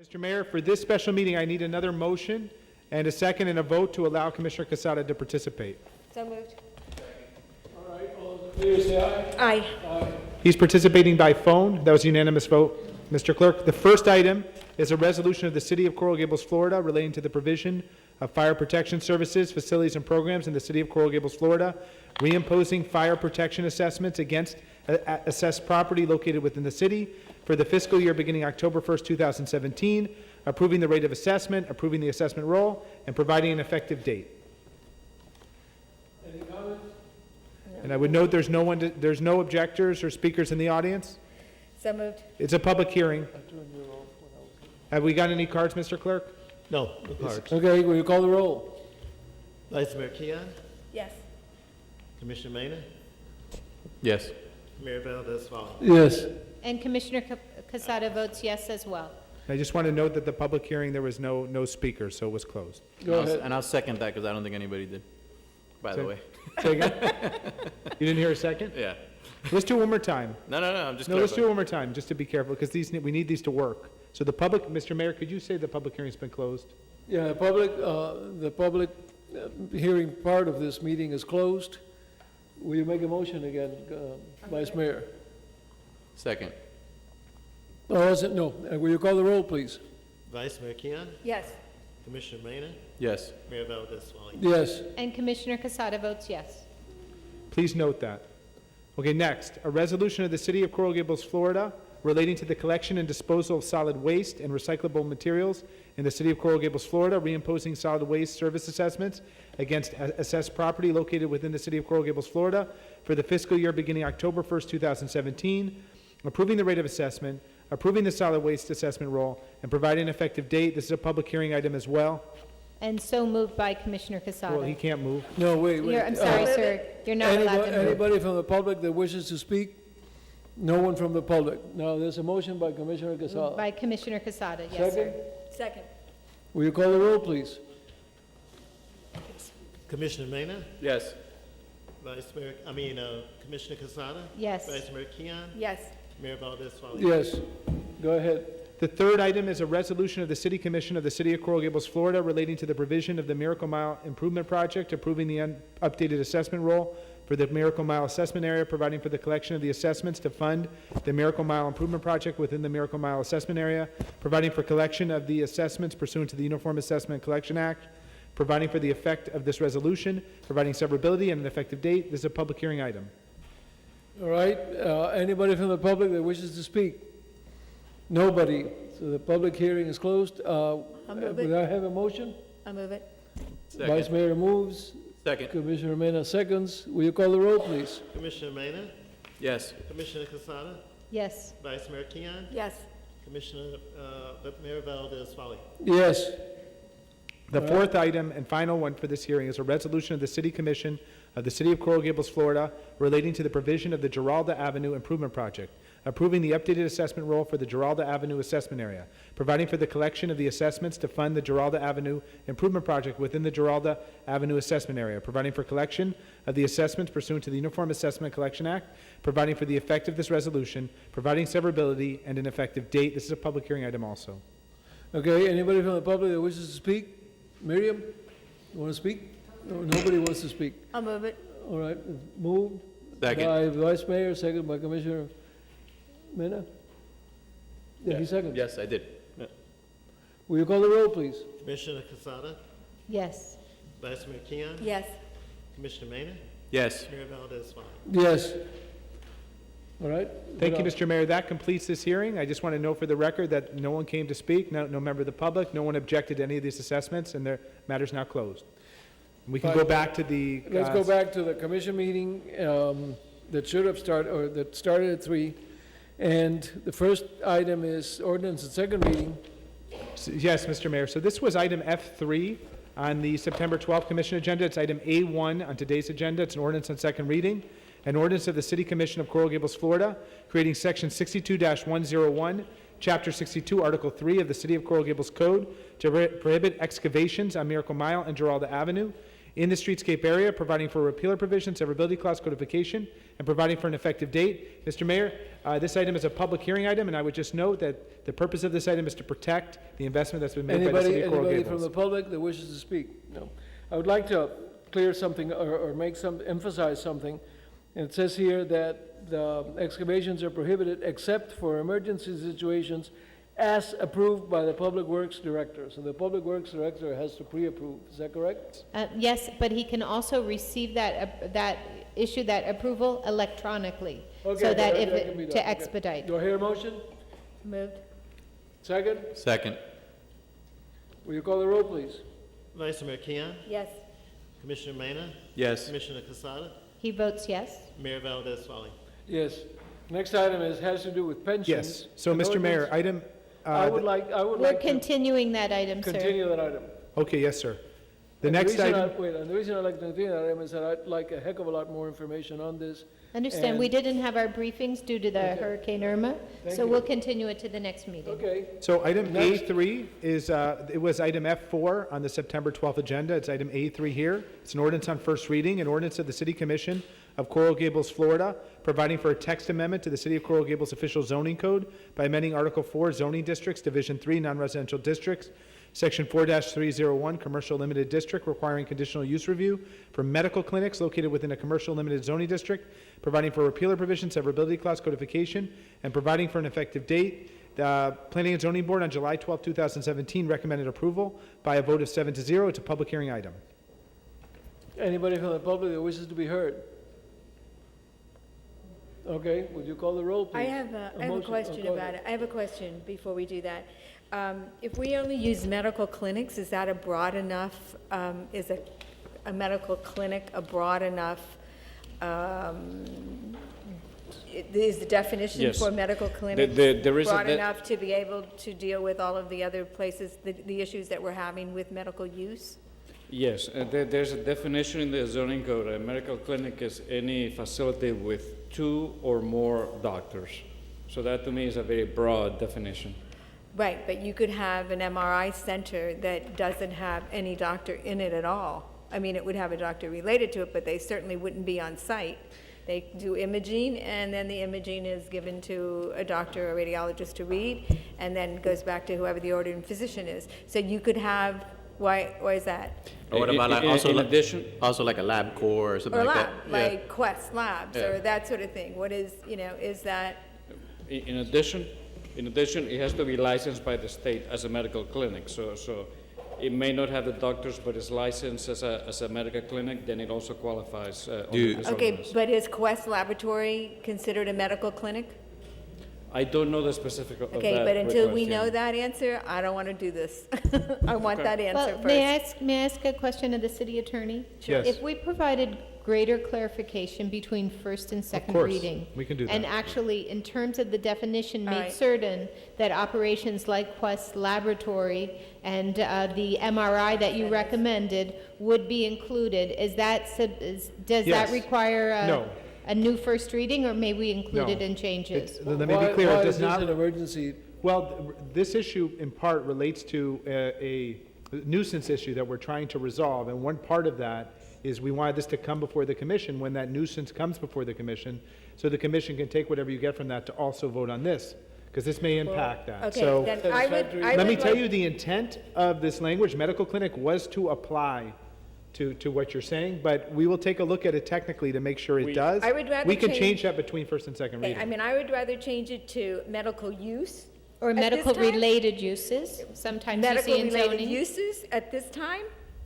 Mr. Mayor, for this special meeting, I need another motion and a second and a vote to allow Commissioner Quesada to participate. So moved. All right, all those in favor say aye. Aye. Aye. He's participating by phone. That was a unanimous vote. Mr. Clerk, the first item is a resolution of the City of Coral Gables, Florida, relating to the provision of fire protection services, facilities, and programs in the City of Coral Gables, Florida, reimposing fire protection assessments against assessed property located within the city for the fiscal year beginning October 1st, 2017, approving the rate of assessment, approving the assessment roll, and providing an effective date. Any comments? And I would note there's no objectors or speakers in the audience. So moved. It's a public hearing. I turned you off when I was here. Have we got any cards, Mr. Clerk? No, no cards. Okay, will you call the roll? Vice Mayor Keon, Yes. Commissioner Mena, Yes. Mayor Valdez Fowler. Yes. And Commissioner Quesada votes yes as well. I just want to note that the public hearing, there was no speakers, so it was closed. Go ahead. And I'll second that because I don't think anybody did, by the Say- way. Say again? You didn't hear a second? Yeah. Let's do it one more time. No, I'm just No, let's do it clarifying. one more time, just to be careful, because we need these to work. So the public, Mr. Mayor, could you say the public hearing's been closed? Yeah, the public hearing part of this meeting is closed. Will you make a motion again, Vice Mayor? Second. Oh, is it, no, will you call the roll, please? Vice Mayor Keon, Yes. Commissioner Mena, Yes. Mayor Valdez Fowler. Yes. And Commissioner Quesada votes yes. Please note that. Okay, next, a resolution of the City of Coral Gables, Florida, relating to the collection and disposal of solid waste and recyclable materials in the City of Coral Gables, Florida, reimposing solid waste service assessments against assessed property located within the City of Coral Gables, Florida, for the fiscal year beginning October 1st, 2017, approving the rate of assessment, approving the solid waste assessment roll, and providing an effective date. This is a public hearing item as well. And so moved by Commissioner Well, he Quesada. can't move. No, wait. I'm sorry, sir. You're not allowed to move. Anybody from the public that wishes to speak? No one from the public. Now, there's a motion by Commissioner Casal. By Commissioner Quesada, yes, Second? sir. Second. Will you call the roll, please? Commissioner Mena, Yes. Commissioner Quesada, Yes. Vice Mayor Keon, Yes. Mayor Valdez Fowler. Yes. Go ahead. The third item is a resolution of the City Commission of the City of Coral Gables, Florida, relating to the provision of the Miracle Mile Improvement Project, approving the updated assessment roll for the Miracle Mile Assessment Area, providing for the collection of the assessments to fund the Miracle Mile Improvement Project within the Miracle Mile Assessment Area, providing for collection of the assessments pursuant to the Uniform Assessment and Collection Act, providing for the effect of this resolution, providing severability and an effective date. This is a public hearing item. All right, anybody from the public that wishes to speak? Nobody, so the public hearing is closed. move it. Would I have a motion? I'll move it. Vice Second. Mayor moves, Second. Commissioner Mena seconds. Will you call the roll, please? Commissioner Mena, Yes. Commissioner Quesada, Yes. Vice Mayor Keon, Yes. Commissioner, Mayor Valdez Fowler. Yes. The All right. fourth item and final one for this hearing is a resolution of the City Commission of the City of Coral Gables, Florida, relating to the provision of the Giralda Avenue Improvement Project, approving the updated assessment roll for the Giralda Avenue Assessment Area, providing for the collection of the assessments to fund the Giralda Avenue Improvement Project within the Giralda Avenue Assessment Area, providing for collection of the assessments pursuant to the Uniform Assessment and Collection Act, providing for the effect of this resolution, providing severability and an effective date. This is a public hearing item also. Okay, anybody from the public that wishes to speak? Miriam, you want to speak? No, nobody wants to speak. I'll move it. All right, moved Second. by Vice Mayor, second by Commissioner Mena? Yeah, he seconded. Yes, I did. Will you call the roll, please? Commissioner Quesada, Yes. Vice Mayor Keon, Yes. Commissioner Mena, Yes. Mayor Valdez Fowler. Yes. All right? Thank you, Mr. Mayor. That completes this hearing. I just want to note for the record that no one came to speak, no member of the public, no one objected to any of these assessments, and their matter's now closed. We can go Fine. back to the... Let's go back to the commission meeting that should have started, or that started at 3. And the first item is ordinance and second reading. Yes, Mr. Mayor. So this was item F3 on the September 12th Commission agenda. It's item A1 on today's agenda. It's an ordinance on second reading. An ordinance of the City Commission of Coral Gables, Florida, creating Section 62-101, Chapter 62, Article 3 of the City of Coral Gables Code to prohibit excavations on Miracle Mile and Giralda Avenue, in the streetscape area, providing for repealer provision, severability clause codification, and providing for an effective date. Mr. Mayor, this item is a public hearing item, and I would just note that the purpose of this item is to protect the investment that's been made by the city of Coral Anybody from Gables. the public that wishes to speak? No. I would like to clear something or emphasize something. And it says here that the excavations are prohibited except for emergency situations as approved by the Public Works Director. So the Public Works Director has to pre-approve. Is that correct? Yes, but he can also receive issue that approval electronically, Okay, so that that if, can be done. to Okay. expedite. Do I hear a motion? Moved. Second? Second. Will you call the roll, please? Vice Mayor Keon, Yes. Commissioner Mena, Yes. Commissioner Casada, He votes yes. Mayor Valdez Foley. Yes. Next item has to do with pensions. Yes, so An Mr. Mayor, ordinance- item, I would like We're to continuing that item, sir. continue that item. okay, yes, sir. The And next reason item, and the reason I'd like to continue that item is that I'd like a heck of a lot more information on this. Understand, we And- didn't have our briefings due to the Okay. Hurricane Irma, Thank so you. we'll continue it to the next meeting. Okay, so item Next. A3 is, it was item F4 on the September 12th agenda. It's item A3 here. It's an ordinance on first reading, an ordinance of the City Commission of Coral Gables, Florida, providing for a text amendment to the City of Coral Gables official zoning code by amending Article 4 zoning districts, Division 3 non-residential districts, Section 4-301 Commercial Limited District, requiring conditional use review for medical clinics located within a commercial limited zoning district, providing for repealer provision, severability clause codification, and providing for an effective date. The Planning and Zoning Board on July 12, 2017 recommended approval by a vote of 7-0. It's a public hearing item. anybody from the public that wishes to be heard? Okay, would you call the roll, please? I have a motion. question Go about ahead. it. I have a question before we do that. If we only use medical clinics, is that a broad enough, is a medical clinic a broad enough, is the definition Yes. for medical clinic there is a broad de- enough to be able to deal with all of the other places, the issues that we're having with medical use? Yes, there's a definition in the zoning code. A medical clinic is any facility with 2 or more doctors. So that to me is a very broad definition. Right, but you could have an MRI center that doesn't have any doctor in it at all. I mean, it would have a doctor related to it, but they certainly wouldn't be on site. They do imaging, and then the imaging is given to a doctor or radiologist to read, and then goes back to whoever the ordering physician is. So you could have, why is that? Or what about like In addition, also like a lab core or something Or like lab, that? like Quest Labs, or Yeah. that sort of thing. What is, is that, in addition, it has to be licensed by the state as a medical clinic. So it may not have the doctors, but it's licensed as a medical clinic, then it also qualifies under this okay, ordinance. but is Quest Laboratory considered a medical clinic? I don't know the specific of that Okay, but until we request, know yeah. that answer, I don't want to do this. I want that answer Well, first. may I ask a question of the city attorney? Sure. Yes. If we provided greater clarification between first and second course, reading. we can do And that. actually, in terms of the definition, All made right. certain that operations like Quest Laboratory and the MRI that you recommended would be included, does Yes. that require No. a new first reading, or may we include No. it in changes? It's- Let me be clear, it does Why not. is this an emergency? Well, this issue in part relates to a nuisance issue that we're trying to resolve, and one part of that is we wanted this to come before the commission when that nuisance comes before the commission, so the commission can take whatever you get from that to also vote on this, because this may impact that. Okay, So, then I would, Satisfactory. I let me would tell like- you, the intent of this language, medical clinic, was to apply to what you're saying, but we will take a look at it technically to make sure it does. I would rather We can change- change that between first and second Okay, I reading. mean, I would rather change it to medical use. Or at this time. medical-related uses, sometimes you see in Medical-related zoning. uses at this time,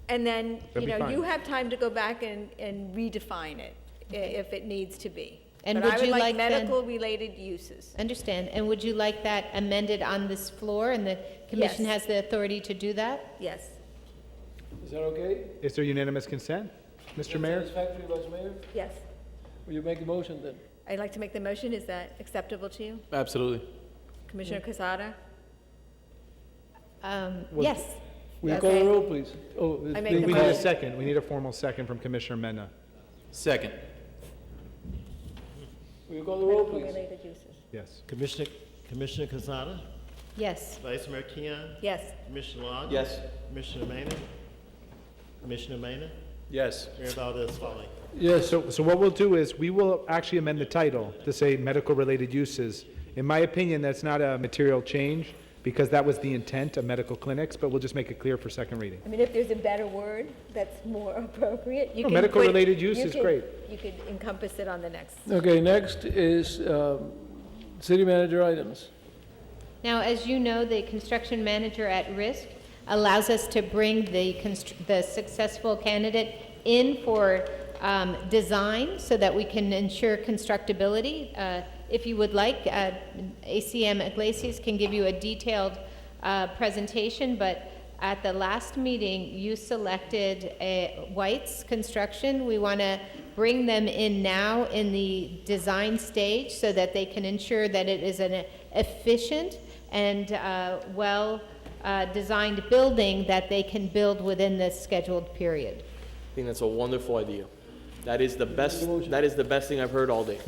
and then, That'd be fine. you have time to go back and redefine it if it needs to be. And But would I you would like like then- medical-related uses. Understand, and would you like that amended on this floor, and the commission Yes. has the authority to do that? Yes, Is that okay? Is there unanimous consent, Mr. Mayor? Satisfactory, Vice Mayor? yes. Will you make a motion then? I'd like to make the motion. Is that acceptable to you? Absolutely. Commissioner Casada? Yes. Will you Yes, call the I- roll, please? Oh, it's I make being the We need a called. second, we need a formal second from Commissioner Mena. Second. Will you call the roll, please? Medical-related uses. Yes. Commissioner Casada, Yes. Vice Mayor Keon, Yes, Commissioner Locke. Yes. Commissioner Mena, Commissioner Mena, Yes. Mayor Valdez-Spalding. Yes, So what we'll do is, we will actually amend the title to say medical-related uses. In my opinion, that's not a material change, because that was the intent of medical clinics, but we'll just make it clear for second reading. I mean, if there's a better word that's more appropriate, you No, can medical-related put- use you is could- great. You could encompass it on the next. okay, next is city manager items. Now, as you know, the construction manager at risk allows us to bring the successful candidate in for design so that we can ensure constructability. If you would like, ACM Iglesias can give you a detailed presentation, but at the last meeting, you selected White's Construction. We want to bring them in now in the design stage so that they can ensure that it is an efficient and well-designed building that they can build within this scheduled period. I think that's a wonderful idea. That is the best thing I've heard all day.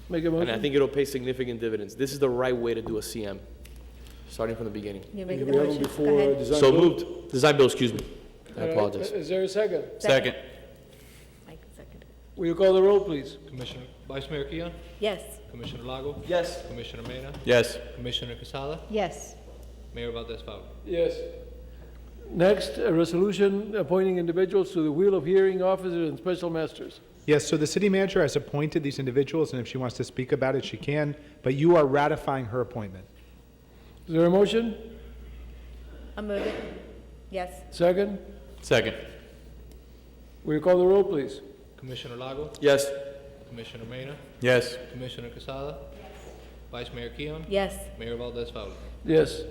Make a And I motion. think it'll pay significant dividends. This is the right way to do a CM, starting from the beginning. You make the We have them motion. before Go ahead. design So build. moved. Design bill, excuse me. I All right, apologize. Is there a second? Second. Mike, second. Will you call the roll, please? Commissioner, Vice Mayor Keon, Yes. Commissioner Lago, Yes. Commissioner Mena, Yes. Commissioner Casada, Yes. Mayor Valdez-Spalding. Yes. Next, a resolution appointing individuals to the Wheel of Hearing Officers and Special Masters. Yes, so the city manager has appointed these individuals, and if she wants to speak about it, she can, but you are ratifying her appointment. Is there a motion? I'll move it. Yes. Second? Second. Will you call the roll, please? Commissioner Lago, Yes. Commissioner Mena, Yes. Commissioner Casada, Vice Mayor Keon, Yes. Mayor Valdez-Spalding. Yes.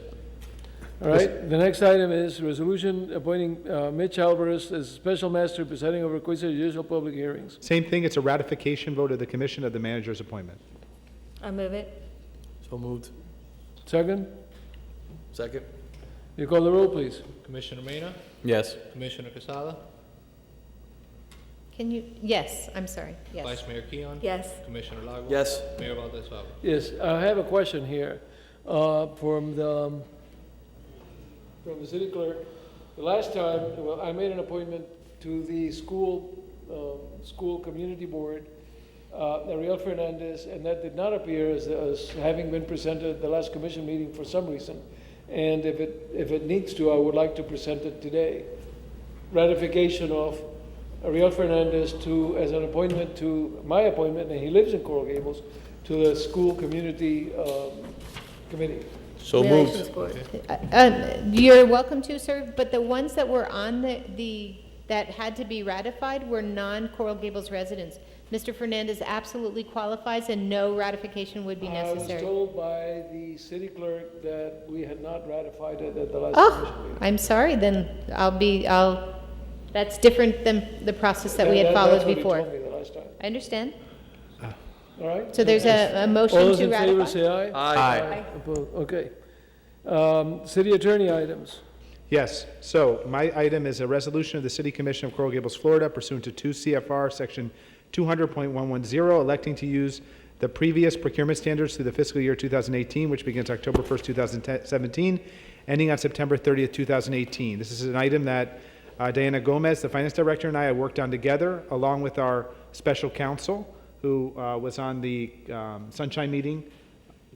All right, the next item is resolution appointing Mitch Alvarez as Special Master presiding over quasi-judicial public hearings. Same thing, it's a ratification vote of the commission of the manager's appointment. I'll move it. So moved. Second? Second. You call the roll, please? Commissioner Mena, Yes. Commissioner Casada, Can you, yes, I'm sorry, yes. Vice Mayor Keon, Yes. Commissioner Lago. Yes. Mayor Valdez-Spalding. Yes, I have a question here from the city clerk. The last time, well, I made an appointment to the school community board, Ariel Fernandez, and that did not appear as having been presented at the last commission meeting for some reason. And if it needs to, I would like to present it today. Ratification of Ariel Fernandez as an appointment to, my appointment, and he lives in Coral Gables, to the school community committee. So Relations moved. Board. You're welcome to, sir, but the ones that were on that had to be ratified were non-Coral Gables residents. Mr. Fernandez absolutely qualifies and no ratification would be I was necessary. told by the city clerk that we had not ratified it at the last Oh, commission meeting. I'm sorry, then that's different than the process that we had followed That's what he before. told me the last time. I understand. All right? So there's a All motion those to in favor ratify? say aye. Aye. Opposed? Okay. City attorney items. Yes, so my item is a resolution of the City Commission of Coral Gables, Florida pursuant to 2 CFR Section 200.110, electing to use the previous procurement standards through the fiscal year 2018, which begins October 1st, 2017, ending on September 30th, 2018. This is an item that Diana Gomez, the finance director, and I have worked on together, along with our special counsel, who was on the Sunshine meeting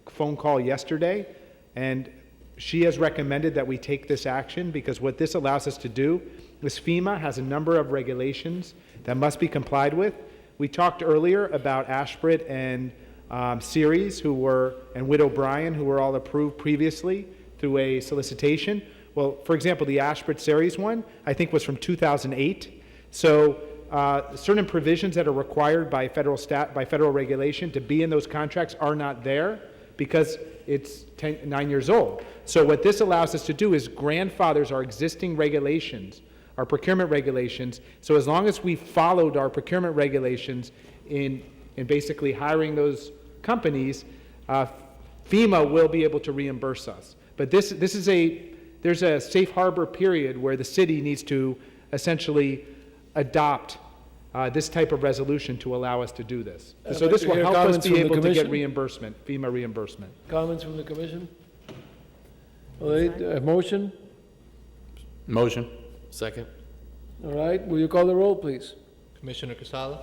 phone call yesterday, and she has recommended that we take this action because what this allows us to do is FEMA has a number of regulations that must be complied with. We talked earlier about Ashbridge and Ceres, and Widow Bryan, who were all approved previously through a solicitation. Well, for example, the Ashbridge Ceres one, I think was from 2008. So certain provisions that are required by federal regulation to be in those contracts are not there because it's 9 years old. So what this allows us to do is grandfathers our existing regulations, our procurement regulations. So as long as we followed our procurement regulations in basically hiring those companies, FEMA will be able to reimburse us. But there's a safe harbor period where the city needs to essentially adopt this type of resolution to allow us to do this. I'd So like this to will hear help us comments be from the able to get commission. reimbursement, FEMA reimbursement. Comments from the commission? All right, a motion? Motion. Second. All right, will you call the roll, please? Commissioner Casada,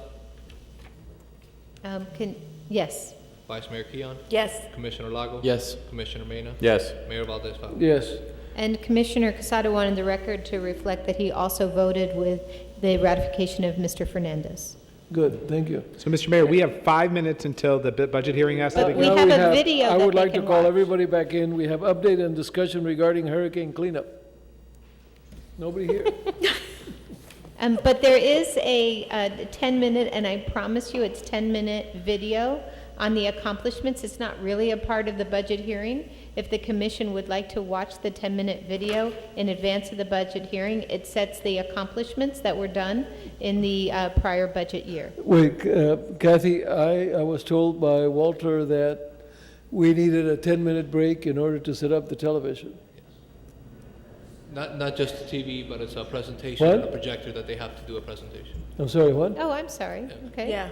Yes. Vice Mayor Keon, Yes, Commissioner Lago. Yes. Commissioner Mena, Yes. Mayor Valdez-Fowler. Yes. And Commissioner Casada wanted the record to reflect that he also voted with the ratification of Mr. Fernandez. Good, thank you. So, Mr. Mayor, we have 5 minutes until the budget hearing has to But begin. we Now have a video I that would they like to can call watch. everybody back in. We have update and discussion regarding hurricane cleanup. Nobody here? But there is a 10-minute, and I promise you it's 10-minute video on the accomplishments. It's not really a part of the budget hearing. If the commission would like to watch the 10-minute video in advance of the budget hearing, it sets the accomplishments that were done in the prior budget year. Wait, Kathy, I was told by Walter that we needed a 10-minute break in order to set up the television. Not just the TV, but it's a presentation, and a What? projector that they have to do a presentation. I'm sorry, what? Oh, I'm sorry. Okay. yeah.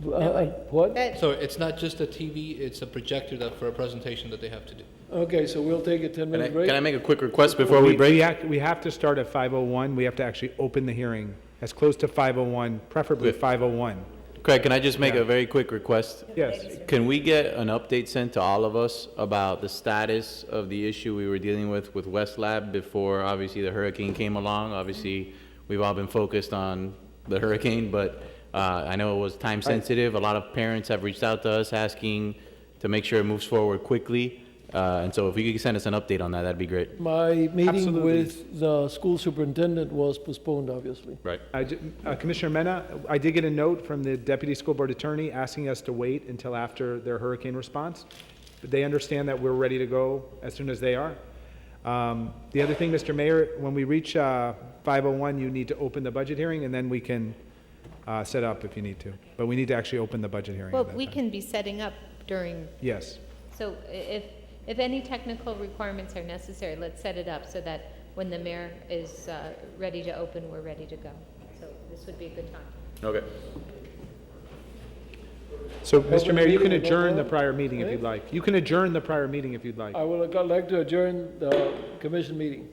What? That- So it's not just a TV, it's a projector that, for a presentation that they have to do. Okay, so we'll take a 10-minute break? Can I make a quick request before we break? We have to start at 5:01. We have to actually open the hearing as close to 5:01, preferably 5:01. Craig, can I just make a very quick request? Yes. Can we get an update sent to all of us about the status of the issue we were dealing with West Lab before, obviously, the hurricane came along? Obviously, we've all been focused on the hurricane, but I know it was time sensitive. A lot of parents have reached out to us asking to make sure it moves forward quickly. And so if you could send us an update on that, that'd be great. My meeting Absolutely. with the school superintendent was postponed, obviously. Right. Commissioner Mena, I did get a note from the Deputy School Board Attorney asking us to wait until after their hurricane response. But they understand that we're ready to go as soon as they are. The other thing, Mr. Mayor, when we reach 5:01, you need to open the budget hearing, and then we can set up if you need to. But we need to actually open the budget hearing. Well, at that we time. can be setting up during, Yes. so if any technical requirements are necessary, let's set it up so that when the mayor is ready to open, we're ready to go. So this would be a good time. Okay. So, Mr. Mayor, you can adjourn the prior meeting if you'd like. You can adjourn the prior meeting if you'd like. I would like to adjourn the commission meeting.